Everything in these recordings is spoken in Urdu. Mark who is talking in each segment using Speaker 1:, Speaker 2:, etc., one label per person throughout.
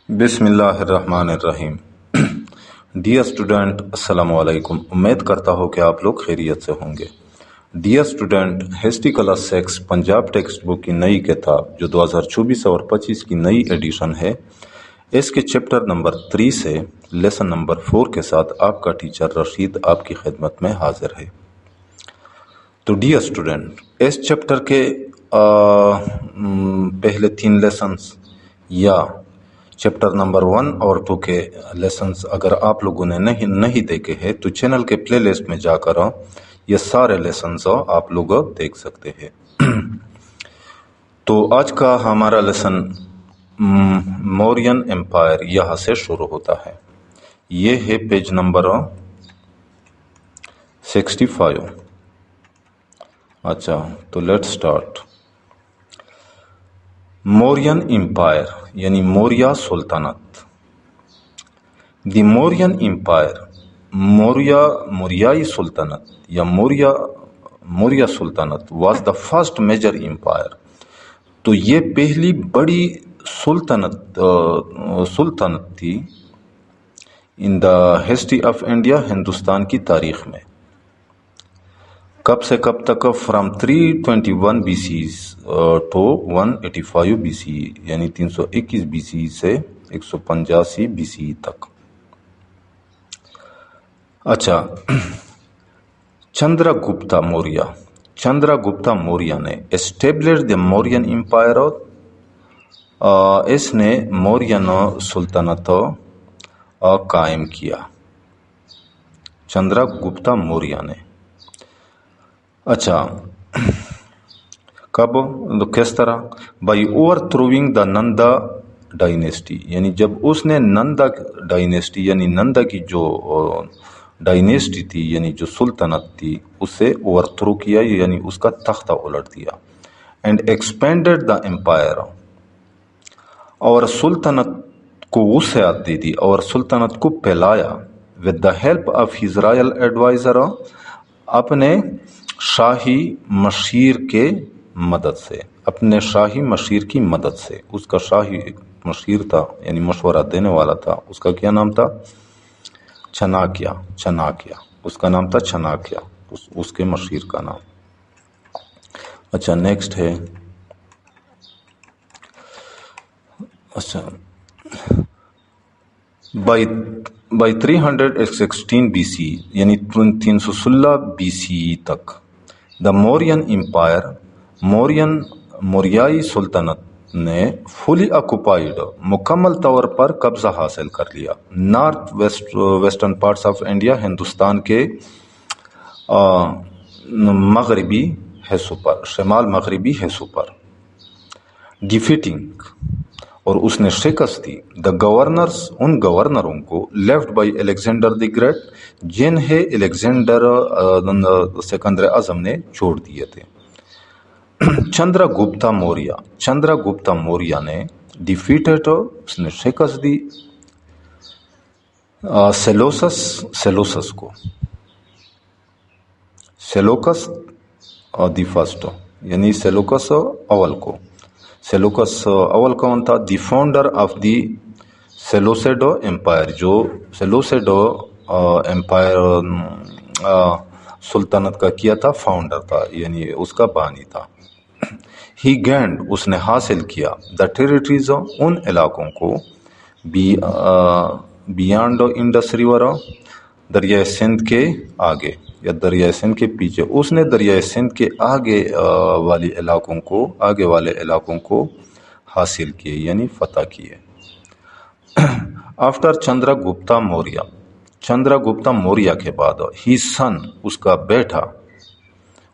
Speaker 1: بسم اللہ الرحمن الرحیم۔ ڈیئر اسٹوڈنٹ، السلام علیکم۔ امید کرتا ہوں کہ آپ لوگ خیریت سے ہوں گے۔ Dear student, history class 6 Punjab text book کی نئی کتاب جو 2024 اور 25 کی نئی ایڈیشن ہے، اس کے چیپٹر نمبر 3 سے لیسن نمبر 4 کے ساتھ آپ کا ٹیچر رشید آپ کی خدمت میں حاضر ہے۔ تو ڈیئر اسٹوڈنٹ، اس چیپٹر کے پہلے 3 لیسنز یا چیپٹر نمبر 1 اور 2 کے لیسنز اگر آپ لوگوں نے نہیں دیکھے ہیں تو چینل کے پلے لسٹ میں جا کر یہ سارے لیسنز آپ لوگ دیکھ سکتے ہیں۔ تو آج کا ہمارا لیسن مورین امپائر یہاں سے شروع ہوتا ہے۔ یہ ہے پیج نمبر 65۔ اچھا، تو لیٹ سٹارٹ۔ مورین امپائر یعنی موریہ سلطنت۔ دی مورین امپائر، موریائی سلطنت یا موریہ سلطنت was the first major empire. تو یہ پہلی بڑی سلطنت تھی in the history of India, Hindustan کی تاریخ میں۔ کب سے کب تک؟ From 321 B C to 185 B C, یعنی 321 بی سی سے 185 بی سی تک۔ اچھا، چندر گپتا موریہ نے اسٹیبلش دی مورین امپائر، اس نے مورین سلطنت قائم کیا۔ چندر گپتا موریہ نے۔ اچھا، کب؟ کس طرح؟ By over throwing the Nanda dynasty, یعنی جب اس نے نندا ڈائنیسٹی یعنی نندا کی جو ڈائنیسٹی تھی یعنی جو سلطنت تھی اسے اوور تھرو کیا، یعنی اس کا تختہ الٹ دیا۔ اینڈ ایکسپینڈیڈ دا امپائر، اور سلطنت کو وسعت دے دی اور سلطنت کو پھیلایا۔ With the help of his royal advisor, اپنے شاہی مشیر کے مدد سے، اپنے شاہی مشیر کی مدد سے۔ اس کا شاہی مشیر تھا یعنی مشورہ دینے والا تھا، اس کا کیا نام تھا؟ چناکیا۔ اس کا نام تھا چناکیا، اس کے مشیر کا نام۔ اچھا، نیکسٹ ہے۔ اچھا، بائی 316 بی سی یعنی 316 بی سی تک، دا مورین امپائر، موریائی سلطنت نے فلی آکوپائیڈ، مکمل طور پر قبضہ حاصل کر لیا، north western parts of India, Hindustan کے مغربی حصوں پر، شمال مغربی حصوں پر۔ ڈیفیٹنگ، اور اس نے شکست دی، دا گورنرز، ان گورنروں کو، left by Alexander the great, جنہیں الیگزینڈر سکندر اعظم نے چھوڑ دیے تھے۔ چندر گپتا موریہ نے ڈیفیٹڈ، اس نے شکست دی، سیلوکس کو، سیلوکس دی فرسٹ یعنی سیلوکس اول کو۔ سیلوکس اول کون تھا؟ The founder of the Seleucid empire, جو سیلوسیڈ امپائر سلطنت کا کیا تھا، فاؤنڈر تھا یعنی اس کا بانی تھا۔ ہی گینڈ، اس نے حاصل کیا، دا ٹیریٹریز، ان علاقوں کو، بیانڈ انڈس ریور، دریائے سندھ کے آگے یا دریائے سندھ کے پیچھے۔ اس نے دریائے سندھ کے آگے والے علاقوں کو حاصل کیے یعنی فتح کیے۔ آفٹر چندر گپتا موریہ کے بعد، ہی سن، اس کا بیٹا،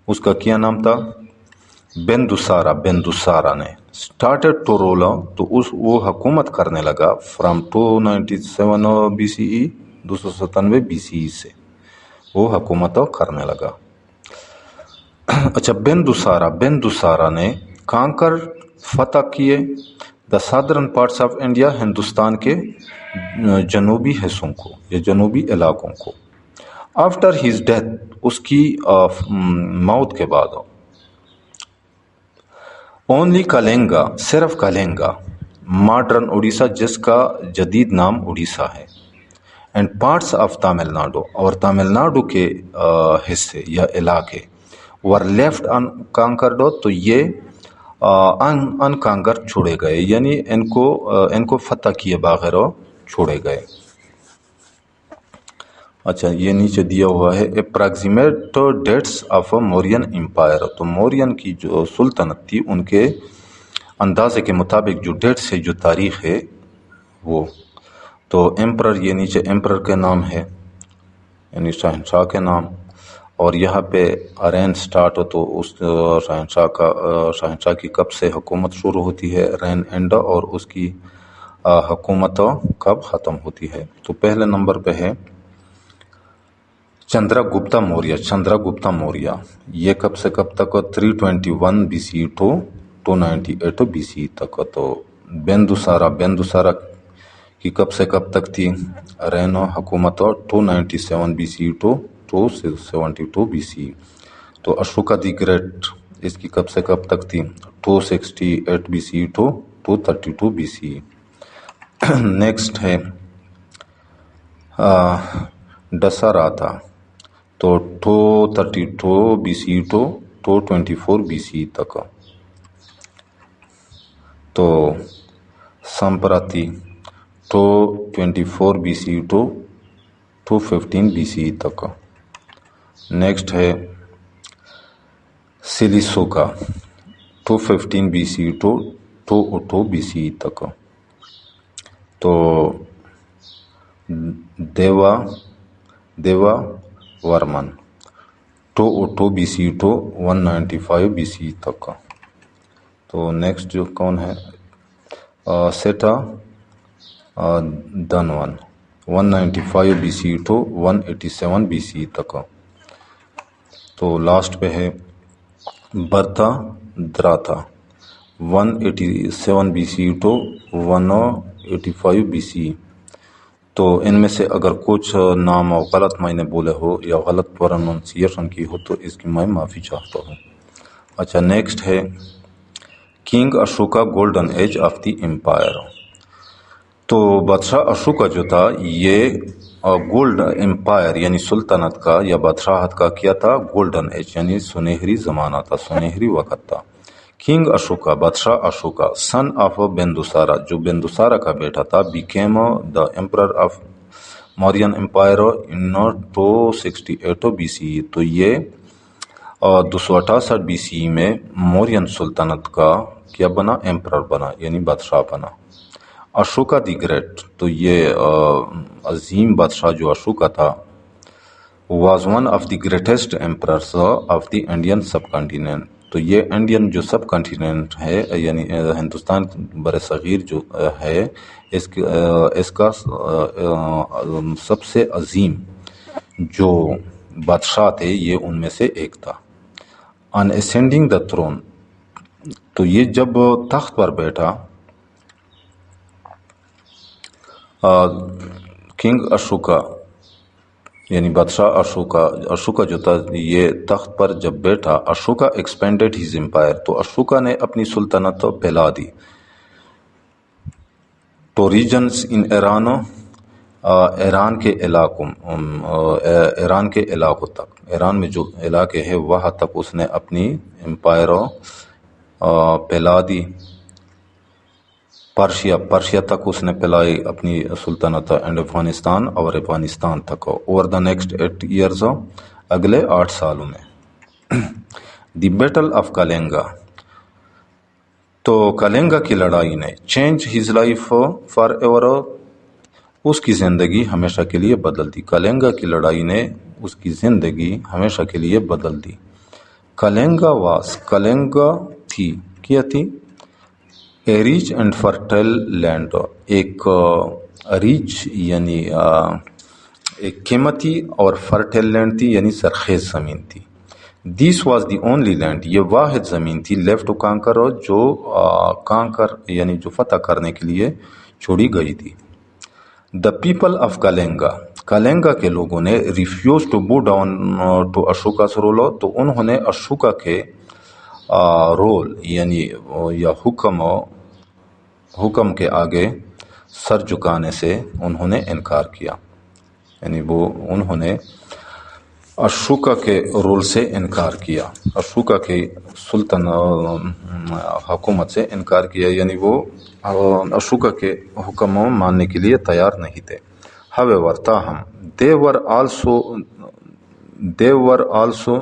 Speaker 1: اس کا کیا نام تھا؟ بندوسارا نے اسٹارٹڈ ٹو رول، تو وہ حکومت کرنے لگا from 297 B C E, 297 B C E سے وہ حکومت کرنے لگا۔ اچھا، بندوسارا نے کانکر، فتح کیے، دا سادرن پارٹس آف انڈیا، ہندوستان کے جنوبی حصوں کو یا جنوبی علاقوں کو۔ آفٹر ہز ڈیتھ، اس کی موت کے بعد، اونلی کلنگا، صرف کلنگا ماڈرن اڑیسہ جس کا جدید نام اڑیسہ ہے، and parts of Tamil Nadu, اور تامل ناڈو کے حصے یا علاقے، ور لیفٹ ان کانکرڈ، تو یہ ان کانگر چھوڑے گئے، یعنی ان کو فتح کیے بغیر چھوڑے گئے۔ اچھا یہ نیچے دیا ہوا ہے اپراکسیمیٹ ڈیٹس آف مورین امپائر، تو مورین کی جو سلطنت تھی ان کے اندازے کے مطابق جو ڈیٹس ہے، جو تاریخ ہے وہ، تو ایمپرر، یہ نیچے ایمپرر کے نام ہے یعنی شہنشاہ کے نام، اور یہاں پہ رین سٹارٹ، تو اس شہنشاہ کی کب سے حکومت شروع ہوتی ہے، رین اینڈ، اور اس کی حکومت کب ختم ہوتی ہے۔ تو پہلے نمبر پہ ہے چندرا گپتا موریہ۔ چندرا گپتا موریہ یہ کب سے کب تک، 321 B C to 298 B C تک۔ تو بیندوسارا کی کب سے کب تک تھی رین حکومت، 297 B C to 272 B C. تو اشوکا دی گریٹ اس کی کب سے کب تک تھی، 268 B C to 232 B C. Next ہے ڈساراتھا، تو 232 B C to 224 B C تک۔ تو Samprati 224 B C to 215 B C تک۔ نیکسٹ ہے Salisuka, 215 B C to 202 B C تک۔ تو Devavarman, 202 B C to 195 B C تک۔ تو نیکسٹ جو کون ہے، Shatadhanvan, 195 B C to 187 B C تک۔ تو لاسٹ پہ ہے Brihadratha, 187 B C to 185 B C. تو ان میں سے اگر کچھ نام غلط میں نے بولے ہو یا غلط پروننسیشن کی ہو تو اس کی میں معافی چاہتا ہوں۔ اچھا نیکسٹ ہے king Ashoka golden age of the empire. تو بادشاہ اشوکا جو تھا یہ گولڈ امپائر یعنی سلطنت کا یا بادشاہت کا کیا تھا، گولڈن ایج یعنی سنہری زمانہ تھا، سنہری وقت تھا۔ کنگ اشوکا، بادشاہ اشوکا، سن آف بیندوسارا، جو بیندوسارا کا بیٹا تھا، became the emperor of Mauryan empire in 268 B C. تو یہ 268 بی سی میں مورین سلطنت کا کیا بنا، امپرر بنا یعنی بادشاہ بنا۔ اشوکا دی گریٹ، تو یہ عظیم بادشاہ جو اشوکا تھا، was one of the greatest emperors of the Indian subcontinent. تو یہ انڈین جو سب کانٹیننٹ ہے یعنی ہندوستان بر صغیر جو ہے، اس کا سب سے عظیم جو بادشاہ تھے یہ ان میں سے ایک تھا۔ آن اسینڈنگ دا تھرون، تو یہ جب تخت پر بیٹھا، کنگ اشوکا یعنی بادشاہ اشوکا جو تھا یہ تخت پر جب بیٹھا، اشوکا ایکسپینڈیڈ ہز امپائر، تو اشوکا نے اپنی سلطنت پھیلا دی، تو ریجنز ان ایران، ایران کے علاقوں تک، ایران میں جو علاقے ہیں وہاں تک اس نے اپنی امپائر پھیلا دی۔ پرشیا تک اس نے پھیلائی اپنی سلطنت، اینڈ افغانستان اور افغانستان تک اوور دا نیکسٹ 8 ایئرز، اگلے 8 سالوں میں۔ دی بیٹل آف کالنگا، تو کالنگا کی لڑائی نے change his life forever, اس کی زندگی ہمیشہ کے لیے بدل دی۔ کالنگا کی لڑائی نے اس کی زندگی ہمیشہ کے لیے بدل دی۔ کالنگا تھی، کیا تھی؟ اے ریچ اینڈ فرٹائل لینڈ، ایک ریچ یعنی ایک قیمتی اور فرٹائل لینڈ تھی یعنی سرخیز زمین تھی۔ دیس واز دی اونلی لینڈ، یہ واحد زمین تھی، لیفٹ ٹو کانکر، جو کانکر یعنی جو فتح کرنے کے لیے چھوڑی گئی تھی۔ دا پیپل آف کالنگا کے لوگوں نے ریفیوز ٹو بو ڈاؤن ٹو اشوکا's رول، تو انہوں نے اشوکا کے رول یعنی یا حکم حکم کے آگے سر جھکانے سے انہوں نے انکار کیا، یعنی وہ انہوں نے اشوکا کے رول سے انکار کیا، اشوکا کی سلطن حکومت سے انکار کیا، یعنی وہ اشوکا کے حکم ماننے کے لیے تیار نہیں تھے۔ However, تاہم they were also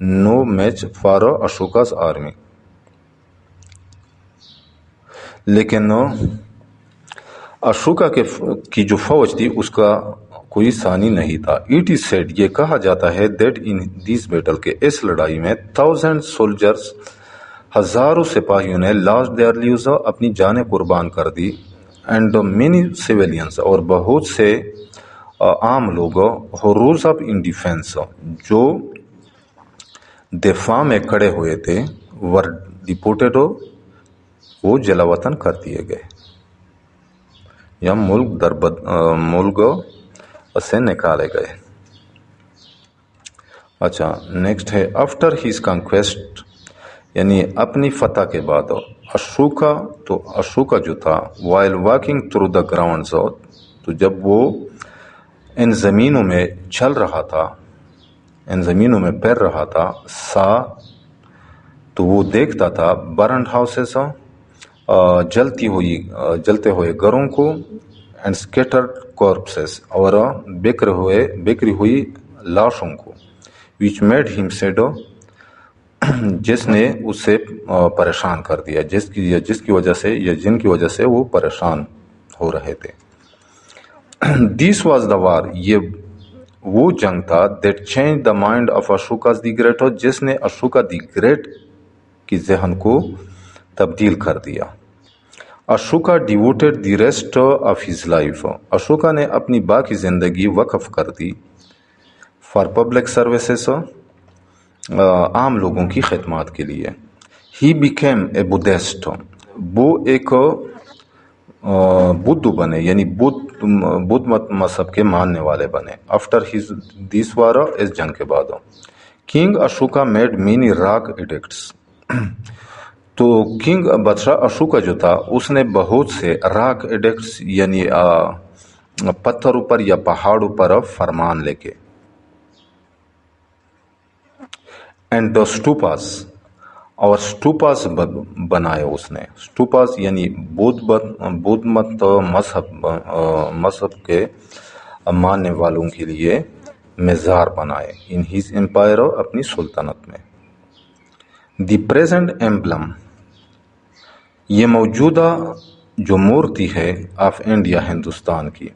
Speaker 1: no match for Ashoka's army. لیکن اشوکا کی جو فوج تھی اس کا کوئی ثانی نہیں تھا۔ It is said، یہ کہا جاتا ہے that in this battle، کہ اس لڑائی میں 1000 soldiers، ہزاروں سپاہیوں نے lost their lives، اپنی جانیں قربان کر دی، and many civilians، اور بہت سے عام لوگ who rose up in defense، جو دفاع میں کھڑے ہوئے تھے، were deported، وہ جلا وطن کر دیے گئے یا ملک سے نکالے گئے۔ اچھا نیکسٹ ہے آفٹر ہیز کنکویسٹ، یعنی اپنی فتح کے بعد اشوکا جو تھا while walking through the grounds, تو جب وہ ان زمینوں میں چل رہا تھا، ان زمینوں میں پھر رہا تھا، تو وہ دیکھتا تھا برنڈ ہاؤسز، جلتے ہوئے گھروں کو، اینڈ اسکیٹرڈ کارپسز، اور بکھری ہوئی لاشوں کو، وچ میڈ ہم سیڈ، جس نے اسے پریشان کر دیا، جس کی وجہ سے یا جن کی وجہ سے وہ پریشان ہو رہے تھے۔ دس واز دا وار، یہ وہ جنگ تھا، that change the mind of Ashoka's the great, جس نے اشوکا دی گریٹ کی ذہن کو تبدیل کر دیا۔ Ashoka devoted the rest of his life, Ashoka نے اپنی باقی زندگی وقف کر دی فار پبلک سروسز، عام لوگوں کی خدمات کے لیے۔ ہی بیکیم اے بدھسٹ، وہ ایک بدھ بنے، یعنی بدھ مذہب کے ماننے والے بنے۔ آفٹر ہز دس وار، اس جنگ کے بعد، king Ashoka made many rock addicts, تو کنگ بادشاہ اشوکا جو تھا اس نے بہت سے راک ایڈکٹس، یعنی پتھروں پر یا پہاڑوں پر فرمان لے کے، اینڈ اسٹوپاس، اور اسٹوپاس بنائے اس نے۔ اسٹوپاس یعنی بدھ مت مذہب کے ماننے والوں کے لیے مزار بنائے، ان ہز امپائر، اپنی سلطنت میں۔ دی پریزنٹ ایمبلم، یہ موجودہ جو مورتی ہے، آف انڈیا، ہندوستان کی،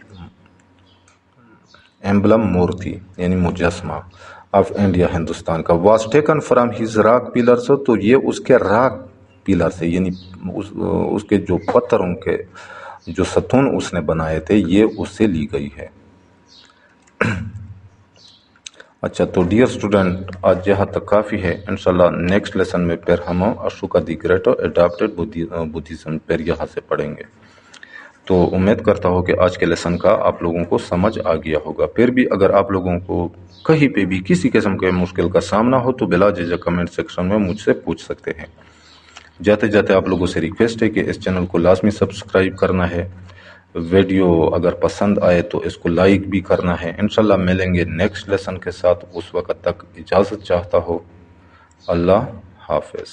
Speaker 1: ایمبلم مورتی یعنی مجسمہ، آف انڈیا، ہندوستان کا، was taken from his rock pillars, تو یہ اس کے راک پلر سے، یعنی اس کے جو پتھروں کے جو ستون اس نے بنائے تھے، یہ اس سے لی گئی ہے۔ اچھا تو ڈیئر اسٹوڈنٹ، آج یہاں تک کافی ہے، انشاءاللہ نیکسٹ لیسن میں پھر ہم Ashoka the great adopted Buddhism پھر یہاں سے پڑھیں گے۔ تو امید کرتا ہوں کہ آج کے لیسن کا آپ لوگوں کو سمجھ آ گیا ہوگا۔ پھر بھی اگر آپ لوگوں کو کہیں پہ بھی کسی قسم کے مشکل کا سامنا ہو تو بلا جھجک کمنٹ سیکشن میں مجھ سے پوچھ سکتے ہیں۔ جاتے جاتے آپ لوگوں سے ریکویسٹ ہے کہ اس چینل کو لازمی سبسکرائب کرنا ہے، ویڈیو اگر پسند آئے تو اس کو لائک بھی کرنا ہے۔ انشاءاللہ ملیں گے نیکسٹ لیسن کے ساتھ، اس وقت تک اجازت چاہتا ہوں۔ اللہ حافظ۔